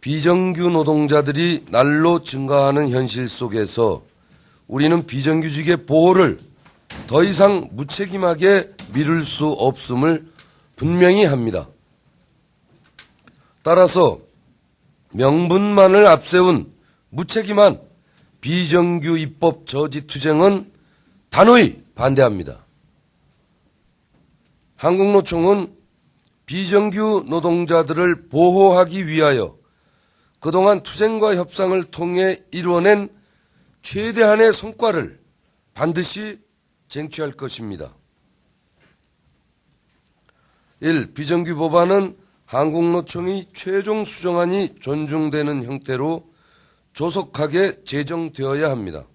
비정규 노동자들이 날로 증가하는 현실 속에서 우리는 비정규직의 보호를 더 이상 무책임하게 미룰 수 없음을 분명히 합니다. 따라서 명분만을 앞세운 무책임한 비정규 입법 저지 투쟁은 단호히 반대합니다. 한국노총은 비정규 노동자들을 보호하기 위하여 그동안 투쟁과 협상을 통해 이루어낸 최대한의 성과를 반드시 쟁취할 것입니다. 1. 비정규 법안은 한국노총이 최종 수정안이 존중되는 형태로 조속하게 제정되어야 합니다.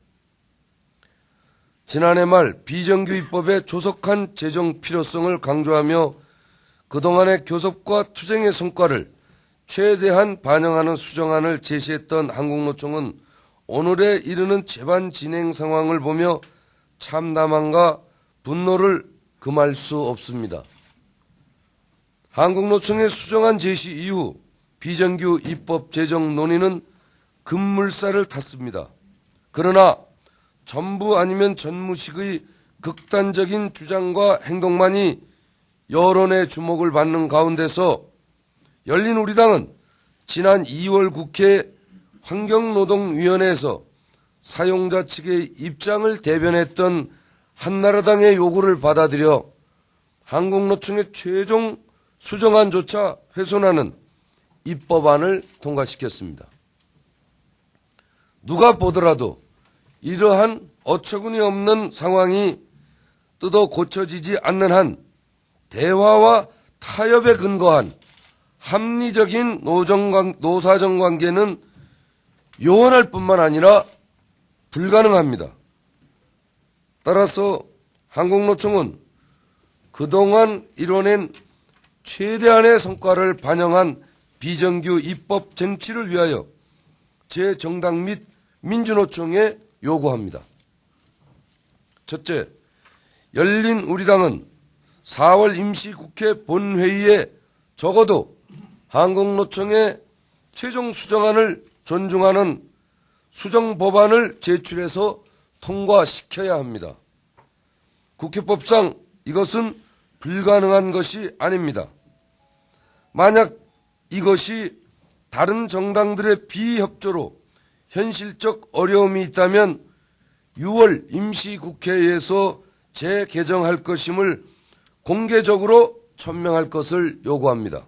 지난해 말 비정규 입법의 조속한 제정 필요성을 강조하며 그동안의 교섭과 투쟁의 성과를 최대한 반영하는 수정안을 제시했던 한국노총은 오늘에 이르는 재반 진행 상황을 보며 참담함과 분노를 금할 수 없습니다. 한국노총의 수정안 제시 이후 비정규 입법 제정 논의는 급물살을 탔습니다. 그러나 전부 아니면 전무식의 극단적인 주장과 행동만이 여론의 주목을 받는 가운데서 열린우리당은 지난 2월 국회 환경노동위원회에서 사용자 측의 입장을 대변했던 한나라당의 요구를 받아들여 한국노총의 최종 수정안조차 훼손하는 입법안을 통과시켰습니다. 누가 보더라도 이러한 어처구니 없는 상황이 뜯어 고쳐지지 않는 한 대화와 타협에 근거한 합리적인 노사정 관계는 요원할 뿐만 아니라 불가능합니다. 따라서 한국노총은 그동안 이뤄낸 최대한의 성과를 반영한 비정규 입법 쟁취를 위하여 제 정당 및 민주노총에 요구합니다. 첫째, 열린우리당은 4월 임시국회 본회의에 적어도 한국노총의 최종 수정안을 존중하는 수정법안을 제출해서 통과시켜야 합니다. 국회법상 이것은 불가능한 것이 아닙니다. 만약 이것이 다른 정당들의 비협조로 현실적 어려움이 있다면 6월 임시국회에서 재개정할 것임을 공개적으로 천명할 것을 요구합니다.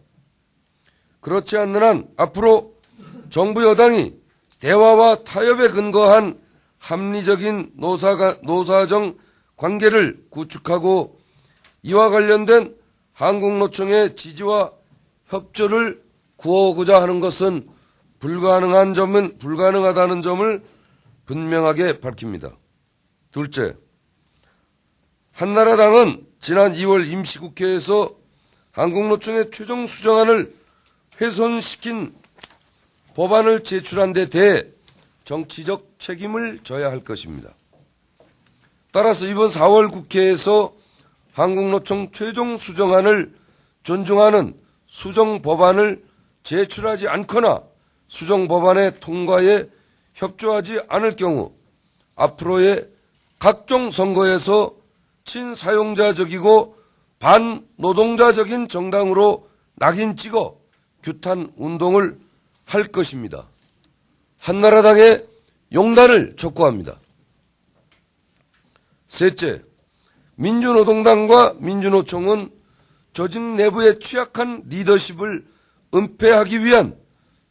그렇지 않는 한 앞으로 정부 여당이 대화와 타협에 근거한 합리적인 노사정 관계를 구축하고 이와 관련된 한국노총의 지지와 협조를 구하고자 하는 것은 불가능하다는 점을 분명하게 밝힙니다. 둘째, 한나라당은 지난 2월 임시국회에서 한국노총의 최종 수정안을 훼손시킨 법안을 제출한 데 대해 정치적 책임을 져야 할 것입니다. 따라서 이번 4월 국회에서 한국노총 최종 수정안을 존중하는 수정법안을 제출하지 않거나 수정법안의 통과에 협조하지 않을 경우 앞으로의 각종 선거에서 친사용자적이고 반노동자적인 정당으로 낙인 찍어 규탄 운동을 할 것입니다. 한나라당의 용단을 촉구합니다. 셋째, 민주노동당과 민주노총은 조직 내부의 취약한 리더십을 은폐하기 위한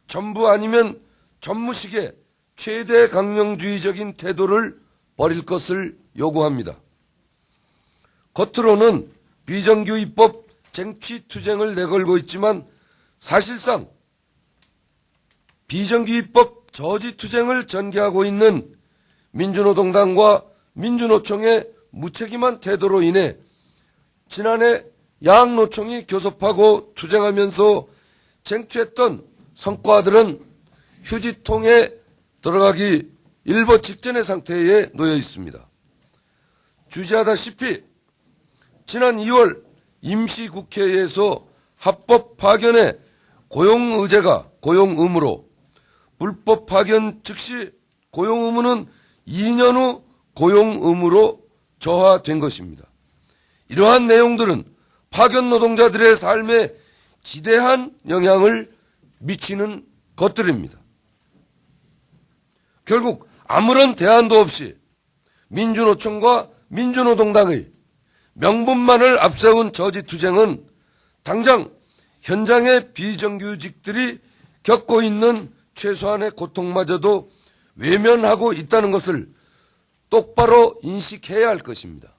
전부 아니면 전무식의 최대 강령주의적인 태도를 버릴 것을 요구합니다. 겉으로는 비정규 입법 쟁취 투쟁을 내걸고 있지만 사실상 비정규 입법 저지 투쟁을 전개하고 있는 민주노동당과 민주노총의 무책임한 태도로 인해 지난해 양노총이 교섭하고 투쟁하면서 쟁취했던 성과들은 휴지통에 들어가기 일보 직전의 상태에 놓여 있습니다. 주지하다시피 지난 2월 임시국회에서 합법 파견의 고용의제가 고용 의무로, 불법 파견 즉시 고용 의무는 2년 후 고용 의무로 저하된 것입니다. 이러한 내용들은 파견 노동자들의 삶에 지대한 영향을 미치는 것들입니다. 결국 아무런 대안도 없이 민주노총과 민주노동당의 명분만을 앞세운 저지투쟁은 당장 현장의 비정규직들이 겪고 있는 최소한의 고통마저도 외면하고 있다는 것을 똑바로 인식해야 할 것입니다.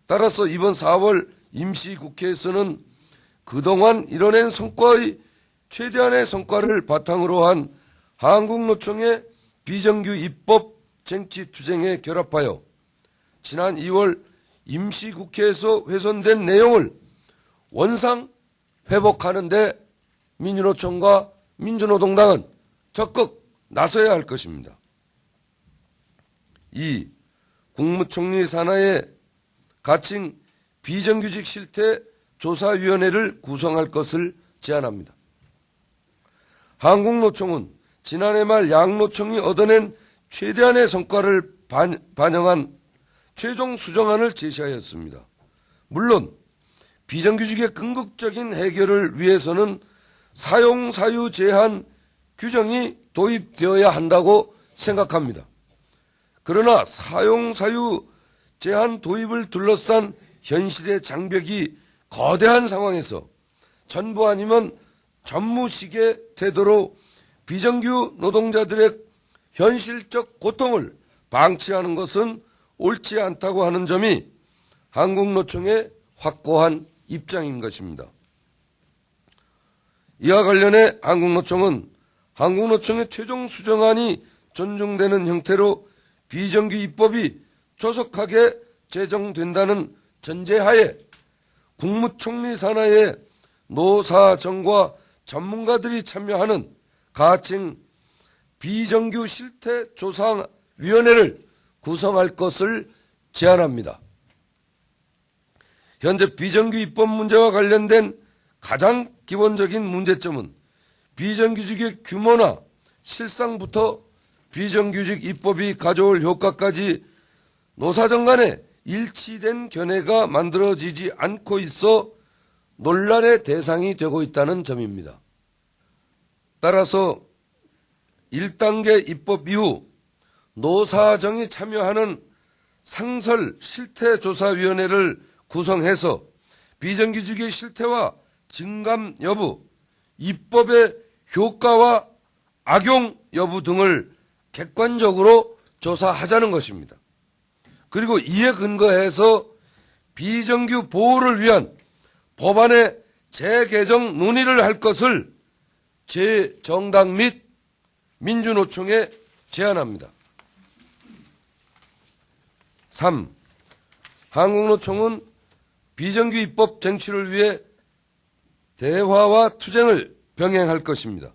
따라서 이번 4월 임시국회에서는 그동안 이뤄낸 성과의 최대한의 성과를 바탕으로 한 한국노총의 비정규 입법 쟁취투쟁에 결합하여 지난 2월 임시국회에서 훼손된 내용을 원상 회복하는 데 민주노총과 민주노동당은 적극 나서야 할 것입니다. 2. 국무총리 산하에 가칭 비정규직 실태 조사위원회를 구성할 것을 제안합니다. 한국노총은 지난해 말 양노총이 얻어낸 최대한의 성과를 반영한 최종 수정안을 제시하였습니다. 물론 비정규직의 궁극적인 해결을 위해서는 사용사유 제한 규정이 도입되어야 한다고 생각합니다. 그러나 사용사유 제한 도입을 둘러싼 현실의 장벽이 거대한 상황에서 전부 아니면 전무식의 태도로 비정규 노동자들의 현실적 고통을 방치하는 것은 옳지 않다고 하는 점이 한국노총의 확고한 입장인 것입니다. 이와 관련해 한국노총은 한국노총의 최종 수정안이 존중되는 형태로 비정규 입법이 조속하게 제정된다는 전제하에 국무총리 산하에 노사정과 전문가들이 참여하는 가칭 비정규 실태조사위원회를 구성할 것을 제안합니다. 현재 비정규 입법 문제와 관련된 가장 기본적인 문제점은 비정규직의 규모나 실상부터 비정규직 입법이 가져올 효과까지 노사정 간에 일치된 견해가 만들어지지 않고 있어 논란의 대상이 되고 있다는 점입니다. 따라서 1단계 입법 이후 노사정이 참여하는 상설 실태조사위원회를 구성해서 비정규직의 실태와 증감 여부, 입법의 효과와 악용 여부 등을 객관적으로 조사하자는 것입니다. 그리고 이에 근거해서 비정규 보호를 위한 법안의 재개정 논의를 할 것을 제 정당 및 민주노총에 제안합니다. 3. 한국노총은 비정규 입법 쟁취를 위해 대화와 투쟁을 병행할 것입니다.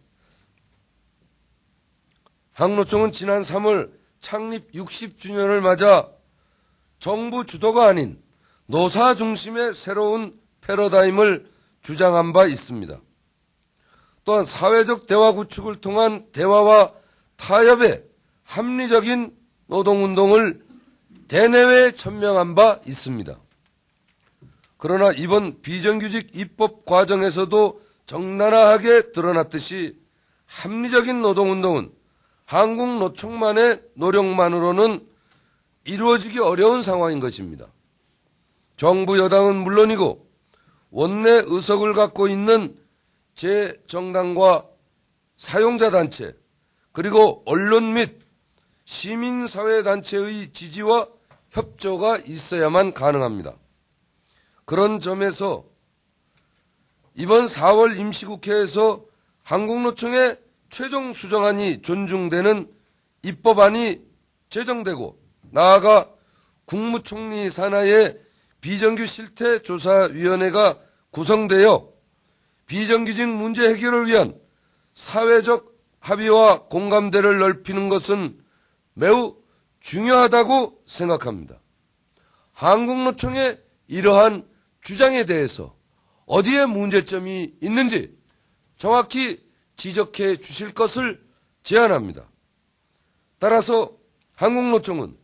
한국노총은 지난 3월 창립 60주년을 맞아 정부 주도가 아닌 노사 중심의 새로운 패러다임을 주장한 바 있습니다. 또한 사회적 대화 구축을 통한 대화와 타협의 합리적인 노동운동을 대내외에 천명한 바 있습니다. 그러나 이번 비정규직 입법 과정에서도 적나라하게 드러났듯이 합리적인 노동운동은 한국노총만의 노력만으로는 이루어지기 어려운 상황인 것입니다. 정부 여당은 물론이고 원내 의석을 갖고 있는 제 정당과 사용자단체 그리고 언론 및 시민사회단체의 지지와 협조가 있어야만 가능합니다. 그런 점에서 이번 4월 임시국회에서 한국노총의 최종 수정안이 존중되는 입법안이 제정되고 나아가 국무총리 산하의 비정규 실태조사위원회가 구성되어 비정규직 문제 해결을 위한 사회적 합의와 공감대를 넓히는 것은 매우 중요하다고 생각합니다. 한국노총의 이러한 주장에 대해서 어디에 문제점이 있는지 정확히 지적해 주실 것을 제안합니다. 따라서 한국노총은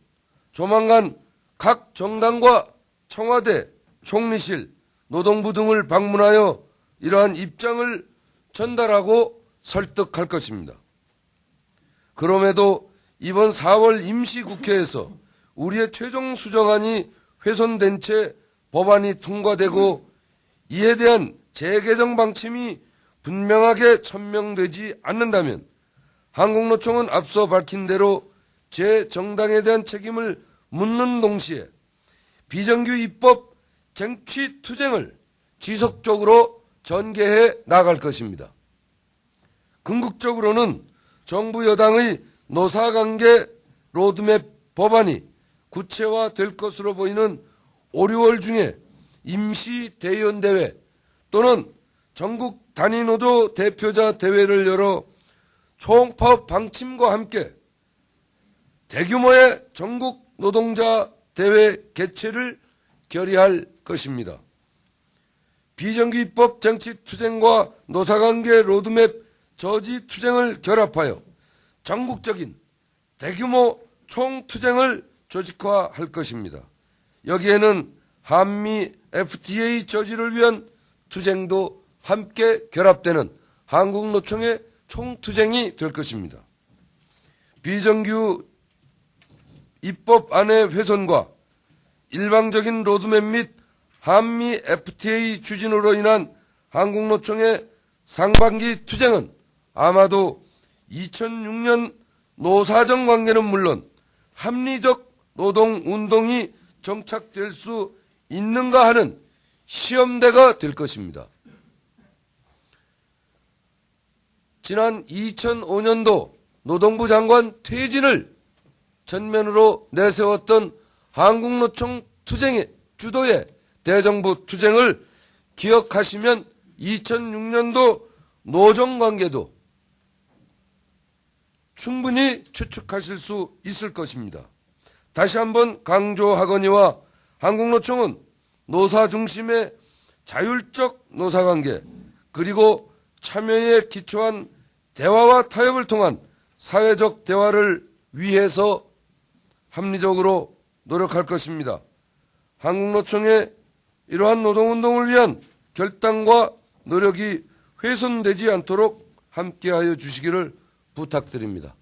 조만간 각 정당과 청와대, 총리실, 노동부 등을 방문하여 이러한 입장을 전달하고 설득할 것입니다. 그럼에도 이번 4월 임시국회에서 우리의 최종 수정안이 훼손된 채 법안이 통과되고 이에 대한 재개정 방침이 분명하게 천명되지 않는다면 한국노총은 앞서 밝힌 대로 제 정당에 대한 책임을 묻는 동시에 비정규 입법 쟁취 투쟁을 지속적으로 전개해 나갈 것입니다. 궁극적으로는 정부 여당의 노사관계 로드맵 법안이 구체화될 것으로 보이는 5, 6월 중에 임시 대의원대회 또는 전국 단위노조 대표자 대회를 열어 총파업 방침과 함께 대규모의 전국 노동자 대회 개최를 결의할 것입니다. 비정규 입법 쟁취 투쟁과 노사관계 로드맵 저지 투쟁을 결합하여 전국적인 대규모 총투쟁을 조직화할 것입니다. 여기에는 한미 FTA 저지를 위한 투쟁도 함께 결합되는 한국노총의 총투쟁이 될 것입니다. 비정규 입법안의 훼손과 일방적인 로드맵 및 한미 FTA 추진으로 인한 한국노총의 상반기 투쟁은 아마도 2006년 노사정 관계는 물론 합리적 노동운동이 정착될 수 있는가 하는 시험대가 될 것입니다. 지난 2005년도 노동부 장관 퇴진을 전면으로 내세웠던 한국노총 투쟁의 주도의 대정부 투쟁을 기억하시면 2006년도 노정관계도 충분히 추측하실 수 있을 것입니다. 다시 한번 강조하거니와 한국노총은 노사 중심의 자율적 노사관계 그리고 참여에 기초한 대화와 타협을 통한 사회적 대화를 위해서 합리적으로 노력할 것입니다. 한국노총의 이러한 노동운동을 위한 결단과 노력이 훼손되지 않도록 함께하여 주시기를 부탁드립니다.